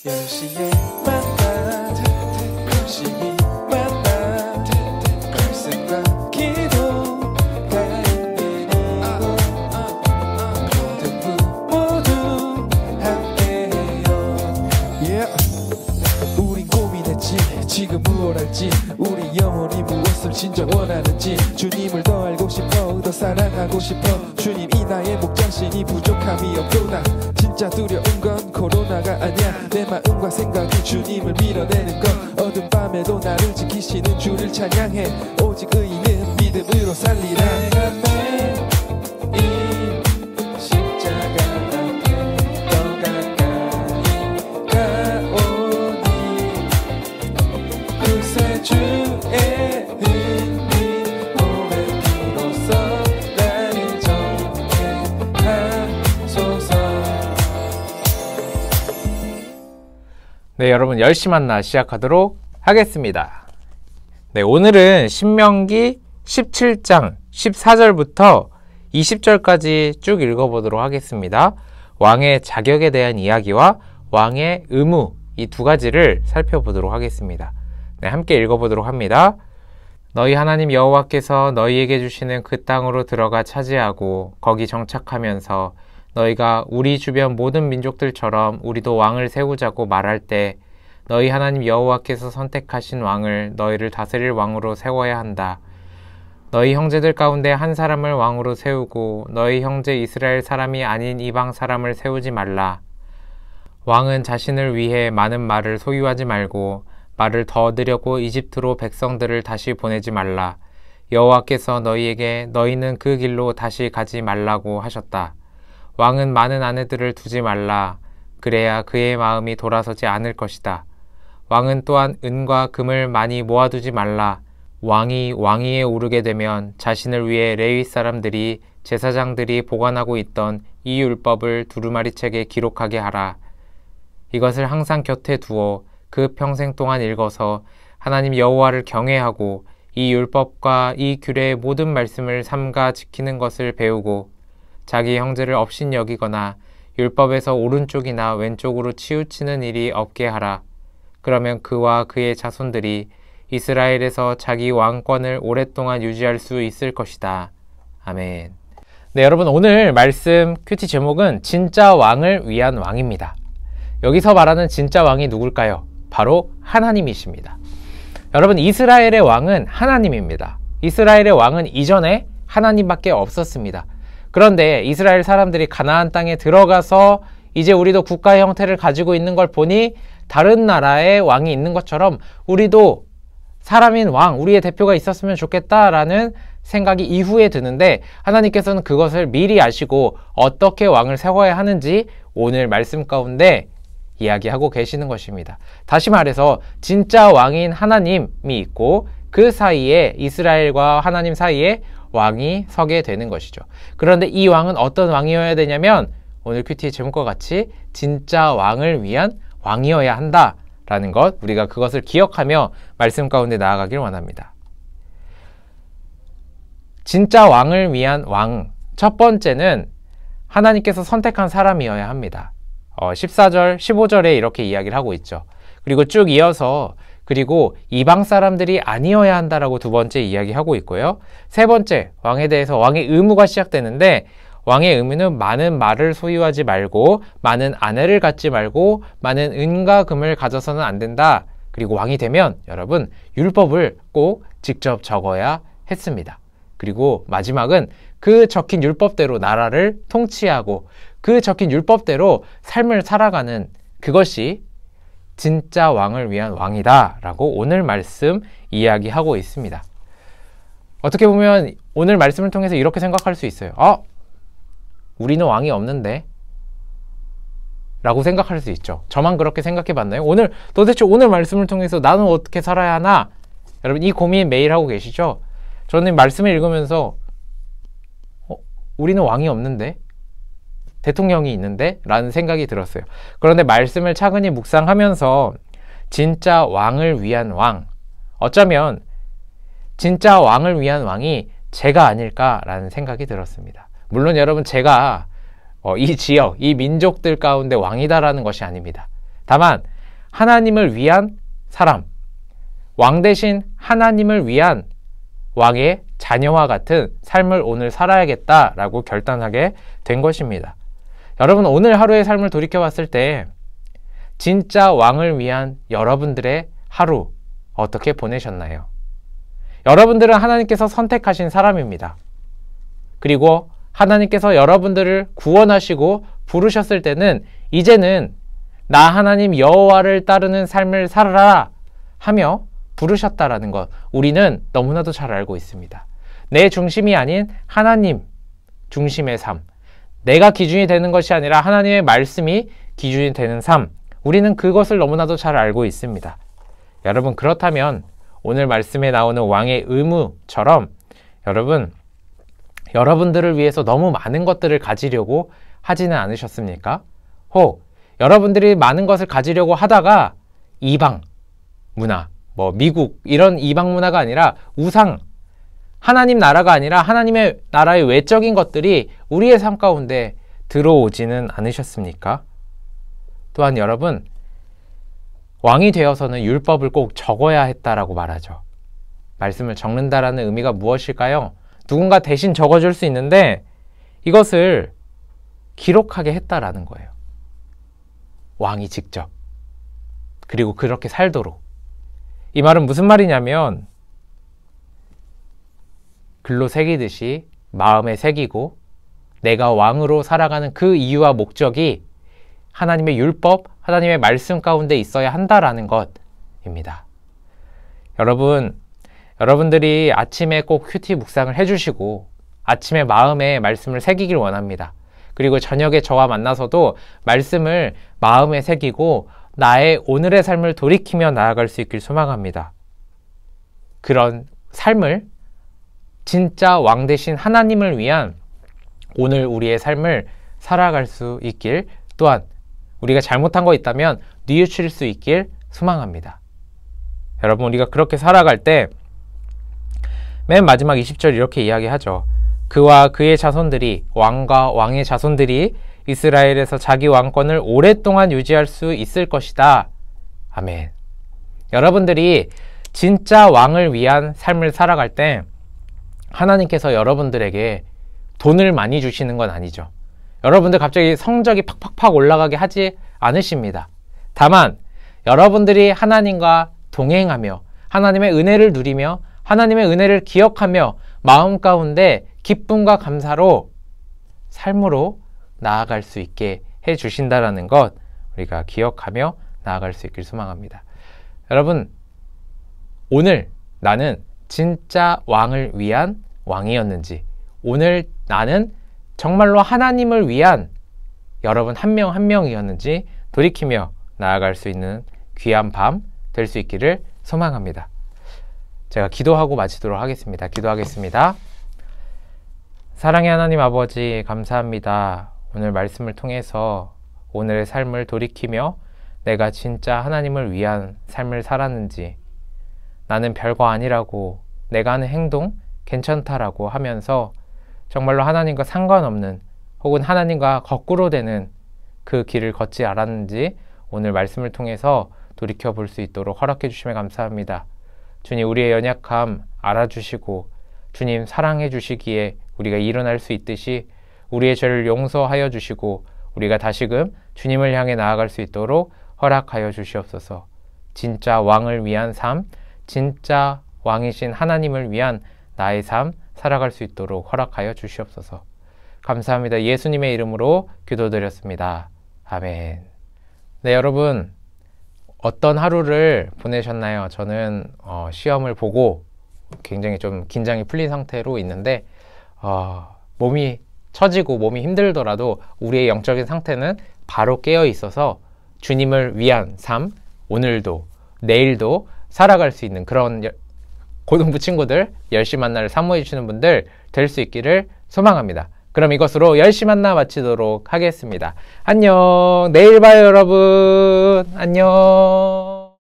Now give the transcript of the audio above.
10시에 만나 열심히 만나 말씀과 기도가 있는 이곳 모두 함께해요. 우린 고민했지 지금 무엇 할지 우리 영혼이 무엇을 진짜 원하는지 주님을 더 알고 싶어 더 사랑하고 싶어 주님 이 나의 목장신이 부족함이 없도다. 진짜 두려운 건 코로나가 아니야 내 마음과 생각이 주님을 밀어내는 것 어두운 밤에도 나를 지키시는 주를 찬양해 오직 의인은 믿음으로 살리라. 내가 매일 십자가 앞에 더 가까이 가오니 그새 주의 은빛 오랜 피로써 나를 정죄하소서. 네, 여러분 10시 만나 시작하도록 하겠습니다. 네, 오늘은 신명기 17장 14절부터 20절까지 쭉 읽어보도록 하겠습니다. 왕의 자격에 대한 이야기와 왕의 의무 이 두 가지를 살펴보도록 하겠습니다. 네, 함께 읽어보도록 합니다. 너희 하나님 여호와께서 너희에게 주시는 그 땅으로 들어가 차지하고 거기 정착하면서 너희가 우리 주변 모든 민족들처럼 우리도 왕을 세우자고 말할 때 너희 하나님 여호와께서 선택하신 왕을 너희를 다스릴 왕으로 세워야 한다. 너희 형제들 가운데 한 사람을 왕으로 세우고 너희 형제 이스라엘 사람이 아닌 이방 사람을 세우지 말라. 왕은 자신을 위해 많은 말을 소유하지 말고 말을 더 얻으려고 이집트로 백성들을 다시 보내지 말라. 여호와께서 너희에게 너희는 그 길로 다시 가지 말라고 하셨다. 왕은 많은 아내들을 두지 말라. 그래야 그의 마음이 돌아서지 않을 것이다. 왕은 또한 은과 금을 많이 모아두지 말라. 왕이 왕위에 오르게 되면 자신을 위해 레위 사람들이 제사장들이 보관하고 있던 이 율법을 두루마리책에 기록하게 하라. 이것을 항상 곁에 두어 그 평생 동안 읽어서 하나님 여호와를 경외하고 이 율법과 이 규례의 모든 말씀을 삼가 지키는 것을 배우고 자기 형제를 업신여기거나 율법에서 오른쪽이나 왼쪽으로 치우치는 일이 없게 하라. 그러면 그와 그의 자손들이 이스라엘에서 자기 왕권을 오랫동안 유지할 수 있을 것이다. 아멘. 네, 여러분 오늘 말씀 큐티 제목은 진짜 왕을 위한 왕입니다. 여기서 말하는 진짜 왕이 누굴까요? 바로 하나님이십니다. 여러분 이스라엘의 왕은 하나님입니다. 이스라엘의 왕은 이전에 하나님밖에 없었습니다. 그런데 이스라엘 사람들이 가나안 땅에 들어가서 이제 우리도 국가의 형태를 가지고 있는 걸 보니 다른 나라의 왕이 있는 것처럼 우리도 사람인 왕, 우리의 대표가 있었으면 좋겠다라는 생각이 이후에 드는데 하나님께서는 그것을 미리 아시고 어떻게 왕을 세워야 하는지 오늘 말씀 가운데 이야기하고 계시는 것입니다. 다시 말해서 진짜 왕인 하나님이 있고 그 사이에 이스라엘과 하나님 사이에 왕이 서게 되는 것이죠. 그런데 이 왕은 어떤 왕이어야 되냐면 오늘 큐티의 제목과 같이 진짜 왕을 위한 왕이어야 한다라는 것, 우리가 그것을 기억하며 말씀 가운데 나아가길 원합니다. 진짜 왕을 위한 왕, 첫 번째는 하나님께서 선택한 사람이어야 합니다. 14절, 15절에 이렇게 이야기를 하고 있죠. 그리고 쭉 이어서 그리고 이방 사람들이 아니어야 한다라고 두 번째 이야기하고 있고요. 세 번째, 왕에 대해서 왕의 의무가 시작되는데 왕의 의무는 많은 말을 소유하지 말고 많은 아내를 갖지 말고 많은 은과 금을 가져서는 안 된다. 그리고 왕이 되면 여러분 율법을 꼭 직접 적어야 했습니다. 그리고 마지막은 그 적힌 율법대로 나라를 통치하고 그 적힌 율법대로 삶을 살아가는 그것이 진짜 왕을 위한 왕이다 라고 오늘 말씀 이야기하고 있습니다. 어떻게 보면 오늘 말씀을 통해서 이렇게 생각할 수 있어요. 우리는 왕이 없는데 라고 생각할 수 있죠. 저만 그렇게 생각해 봤나요? 도대체 오늘 말씀을 통해서 나는 어떻게 살아야 하나? 여러분 이 고민 매일 하고 계시죠? 저는 말씀을 읽으면서 우리는 왕이 없는데? 대통령이 있는데? 라는 생각이 들었어요. 그런데 말씀을 차근히 묵상하면서 진짜 왕을 위한 왕, 어쩌면 진짜 왕을 위한 왕이 제가 아닐까라는 생각이 들었습니다. 물론 여러분 제가 이 지역, 이 민족들 가운데 왕이다라는 것이 아닙니다. 다만 하나님을 위한 사람, 왕 대신 하나님을 위한 왕의 자녀와 같은 삶을 오늘 살아야겠다라고 결단하게 된 것입니다. 여러분, 오늘 하루의 삶을 돌이켜 봤을 때 진짜 왕을 위한 여러분들의 하루 어떻게 보내셨나요? 여러분들은 하나님께서 선택하신 사람입니다. 그리고 하나님께서 여러분들을 구원하시고 부르셨을 때는 이제는 나 하나님 여호와를 따르는 삶을 살아라 하며 부르셨다라는 것, 우리는 너무나도 잘 알고 있습니다. 내 중심이 아닌 하나님 중심의 삶, 내가 기준이 되는 것이 아니라 하나님의 말씀이 기준이 되는 삶, 우리는 그것을 너무나도 잘 알고 있습니다. 여러분, 그렇다면 오늘 말씀에 나오는 왕의 의무처럼 여러분들을 위해서 너무 많은 것들을 가지려고 하지는 않으셨습니까? 혹 여러분들이 많은 것을 가지려고 하다가 이방 문화, 미국 이런 이방 문화가 아니라 우상, 하나님 나라가 아니라 하나님의 나라의 외적인 것들이 우리의 삶 가운데 들어오지는 않으셨습니까? 또한 여러분, 왕이 되어서는 율법을 꼭 적어야 했다라고 말하죠. 말씀을 적는다라는 의미가 무엇일까요? 누군가 대신 적어줄 수 있는데 이것을 기록하게 했다라는 거예요. 왕이 직접. 그리고 그렇게 살도록. 이 말은 무슨 말이냐면 글로 새기듯이 마음에 새기고 내가 왕으로 살아가는 그 이유와 목적이 하나님의 율법, 하나님의 말씀 가운데 있어야 한다라는 것입니다. 여러분들이 아침에 꼭 큐티 묵상을 해주시고 아침에 마음에 말씀을 새기길 원합니다. 그리고 저녁에 저와 만나서도 말씀을 마음에 새기고 나의 오늘의 삶을 돌이키며 나아갈 수 있길 소망합니다. 그런 삶을 진짜 왕 대신 하나님을 위한 오늘 우리의 삶을 살아갈 수 있길, 또한 우리가 잘못한 거 있다면 뉘우칠 수 있길 소망합니다. 여러분, 우리가 그렇게 살아갈 때 맨 마지막 20절 이렇게 이야기하죠. 그와 그의 자손들이, 왕과 왕의 자손들이 이스라엘에서 자기 왕권을 오랫동안 유지할 수 있을 것이다. 아멘. 여러분들이 진짜 왕을 위한 삶을 살아갈 때 하나님께서 여러분들에게 돈을 많이 주시는 건 아니죠. 여러분들 갑자기 성적이 팍팍팍 올라가게 하지 않으십니다. 다만 여러분들이 하나님과 동행하며 하나님의 은혜를 누리며 하나님의 은혜를 기억하며 마음 가운데 기쁨과 감사로 삶으로 나아갈 수 있게 해주신다라는 것 우리가 기억하며 나아갈 수 있길 소망합니다. 여러분, 오늘 나는 진짜 왕을 위한 왕이었는지, 오늘 나는 정말로 하나님을 위한 여러분 한 명 한 명이었는지 돌이키며 나아갈 수 있는 귀한 밤 될 수 있기를 소망합니다. 제가 기도하고 마치도록 하겠습니다. 기도하겠습니다. 사랑의 하나님 아버지, 감사합니다. 오늘 말씀을 통해서 오늘의 삶을 돌이키며 내가 진짜 하나님을 위한 삶을 살았는지, 나는 별거 아니라고, 내가 하는 행동 괜찮다라고 하면서 정말로 하나님과 상관없는 혹은 하나님과 거꾸로 되는 그 길을 걷지 않았는지 오늘 말씀을 통해서 돌이켜 볼 수 있도록 허락해 주시면 감사합니다. 주님, 우리의 연약함 알아주시고 주님 사랑해 주시기에 우리가 일어날 수 있듯이 우리의 죄를 용서하여 주시고 우리가 다시금 주님을 향해 나아갈 수 있도록 허락하여 주시옵소서. 진짜 왕을 위한 삶, 진짜 왕이신 하나님을 위한 나의 삶 살아갈 수 있도록 허락하여 주시옵소서. 감사합니다. 예수님의 이름으로 기도드렸습니다. 아멘. 네, 여러분 어떤 하루를 보내셨나요? 저는 시험을 보고 굉장히 좀 긴장이 풀린 상태로 있는데 몸이 처지고 몸이 힘들더라도 우리의 영적인 상태는 바로 깨어 있어서 주님을 위한 삶, 오늘도 내일도 살아갈 수 있는 그런 고등부 친구들, 10시 만나를 사모해 주시는 분들 될 수 있기를 소망합니다. 그럼 이것으로 10시 만나 마치도록 하겠습니다. 안녕. 내일 봐요, 여러분. 안녕.